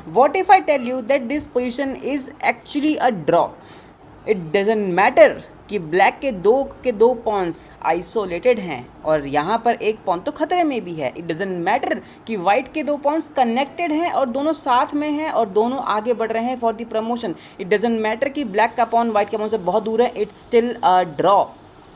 What if I tell you that this position is actually a draw? It doesn't matter कि black के दो Pond's isolated हैं और यहाँ पर एक पॉन तो खतरे में भी है. इट डजेंट मैटर कि वाइट के दो पॉन्स कनेक्टेड हैं और दोनों साथ में हैं और दोनों आगे बढ़ रहे हैं for the promotion. It doesn't matter कि ब्लैक का पॉन वाइट के पॉन से बहुत दूर है. It's still a draw.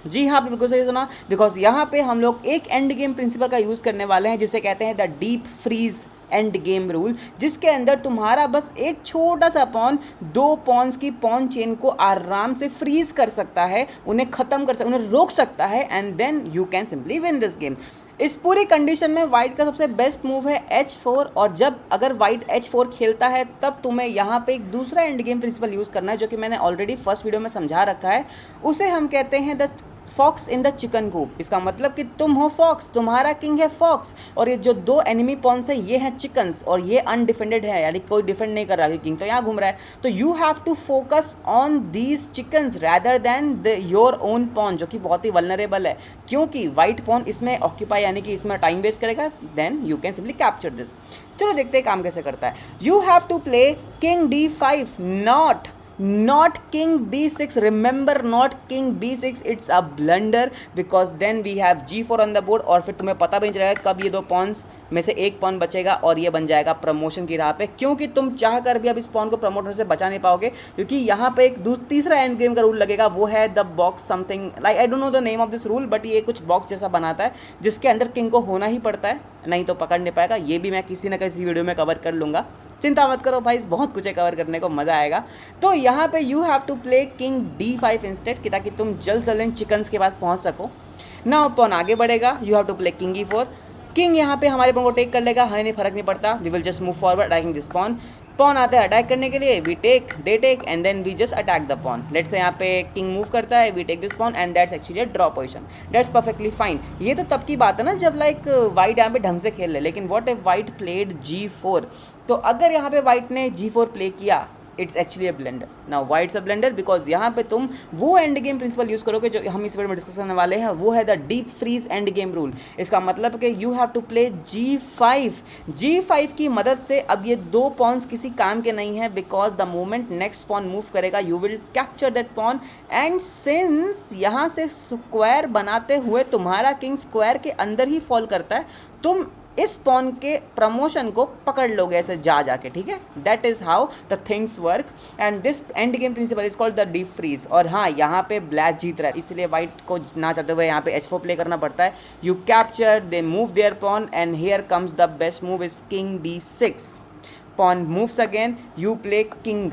जी हाँ, बिल्कुल सही सुना. बिकॉज यहाँ पे हम लोग एक एंड गेम प्रिंसिपल का यूज़ करने वाले हैं जिसे कहते हैं the deep freeze end game rule, जिसके अंदर तुम्हारा बस एक छोटा सा पॉन दो पॉन्स की पॉन चेन को आराम से फ्रीज कर सकता है, उन्हें ख़त्म कर सकता, उन्हें रोक सकता है, and then you can simply win this game. इस पूरी कंडीशन में वाइट का सबसे बेस्ट मूव है H4 और जब अगर वाइट H4 खेलता है तब तुम्हें यहाँ पे एक दूसरा एंड गेम प्रिंसिपल यूज़ करना है जो कि मैंने ऑलरेडी फर्स्ट वीडियो में समझा रखा है. उसे हम कहते हैं the fox in the chicken coop. इसका मतलब कि तुम हो फॉक्स, तुम्हारा किंग है फॉक्स और ये जो दो एनिमी पॉन्स है ये हैं चिकन्स और ये अनडिफेंडेड है, यानी कोई डिफेंड नहीं कर रहा है, किंग तो यहाँ घूम रहा है. तो you have to focus on these chickens rather than your own pawn, जो कि बहुत ही वल्नरेबल है क्योंकि वाइट पॉन इसमें ऑक्यूपाई यानी कि इसमें टाइम वेस्ट करेगा. Then you can simply capture this. चलो देखते हैं काम कैसे करता है. You have to play king D5, not king b6. remember, not king b6. it's a blunder because then we have g4 on the board और फिर तुम्हें पता भी नहीं चलेगा कब ये दो पॉन्स में से एक पॉन बचेगा और ये बन जाएगा प्रमोशन की राह पे, क्योंकि तुम चाह कर भी अब इस पॉन को प्रमोट होने से बचा नहीं पाओगे क्योंकि यहाँ पे एक तीसरा एंड गेम का रूल लगेगा. वो है the box something like, I don't know the name of this rule, but ये कुछ बॉक्स जैसा बनाता है जिसके अंदर किंग को होना ही पड़ता है, नहीं तो पकड़ नहीं पाएगा. ये भी मैं किसी न किसी वीडियो में कवर कर लूँगा, चिंता मत करो भाई, बहुत कुछ है कवर करने को, मज़ा आएगा. तो यहाँ पे you have to play king D5 instead कि ताकि तुम जल्द जल्द इन चिकन्स के पास पहुँच सको. ना पॉन आगे बढ़ेगा, you have to play king E4. King यहाँ पे हमारे पॉन को टेक कर लेगा, हमें नहीं फर्क नहीं पड़ता. We will just move forward attacking this pawn. Pawn आता है अटैक करने के लिए, we take, they take and then we just attack the pawn. Let's say यहाँ पे किंग मूव करता है, we take this pawn and that's actually a draw position. That's perfectly fine. ये तो तब की बात है ना जब लाइक वाइट यहाँ पे ढंग से खेल ले. लेकिन what if white played G4? तो अगर यहाँ पे वाइट ने G4 प्ले किया, it's actually a blender. Now why it's a blender because यहाँ पे तुम वो एंड गेम प्रिंसिपल यूज़ करोगे जो हम इस वीडियो में डिस्कस करने वाले हैं. वो है the deep freeze end game rule. इसका मतलब कि you have to play G5 की मदद से. अब ये दो पॉन्स किसी काम के नहीं है because the moment next pawn move करेगा you will capture that pawn. And since यहाँ से स्क्वायर बनाते हुए तुम्हारा किंग स्क्वायर के अंदर ही फॉल करता है, तुम इस पॉन के प्रमोशन को पकड़ लोगे ऐसे जाके, ठीक है. That is how the things work and this end game principle is called the deep freeze. और हाँ, यहाँ पे ब्लैक जीत रहा है इसलिए वाइट को ना चाहते हुए यहाँ पे H4 प्ले करना पड़ता है. You capture, they move their pawn and here comes the best move is king D6. Pawn moves again, you play king.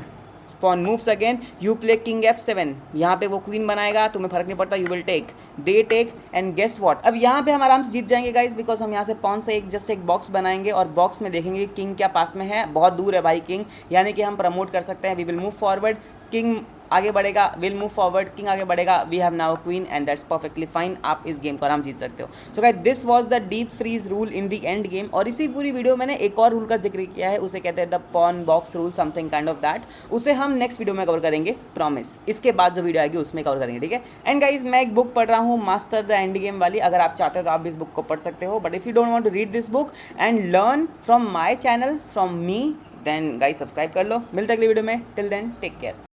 Pawn moves again, you play king F7. यहाँ पे वो क्वीन बनाएगा, तुम्हें फर्क नहीं पड़ता, you will take, they take and guess what. अब यहाँ पे हम आराम से जीत जाएंगे गाइस बिकॉज हम यहाँ से पॉन से जस्ट एक बॉक्स बनाएंगे और बॉक्स में देखेंगे किंग क्या पास में है. बहुत दूर है भाई किंग, यानी कि हम प्रमोट कर सकते हैं. We will move forward, king आगे बढ़ेगा, विल मूव फॉरवर्ड, किंग आगे बढ़ेगा, we have now queen and that's perfectly fine. आप इस गेम को आराम जीत सकते हो. So guys this was the deep freeze rule in the end game. और इसी पूरी वीडियो मैंने एक और रूल का जिक्र किया है, उसे कहते हैं the pawn box rule, something kind of that. उसे हम नेक्स्ट वीडियो में कवर करेंगे, प्रॉमिस. इसके बाद जो वीडियो आएगी उसमें कवर करेंगे, ठीक है. एंड गाइज मैं एक बुक पढ़ रहा हूँ, मास्टर द एंड गेम वाली. अगर आप चाहते हो तो आप भी इस बुक को पढ़ सकते हो. But if you don't want to read this book and learn from my channel, from me, then guys subscribe कर लो. मिलते अगली वीडियो में. Till then take care.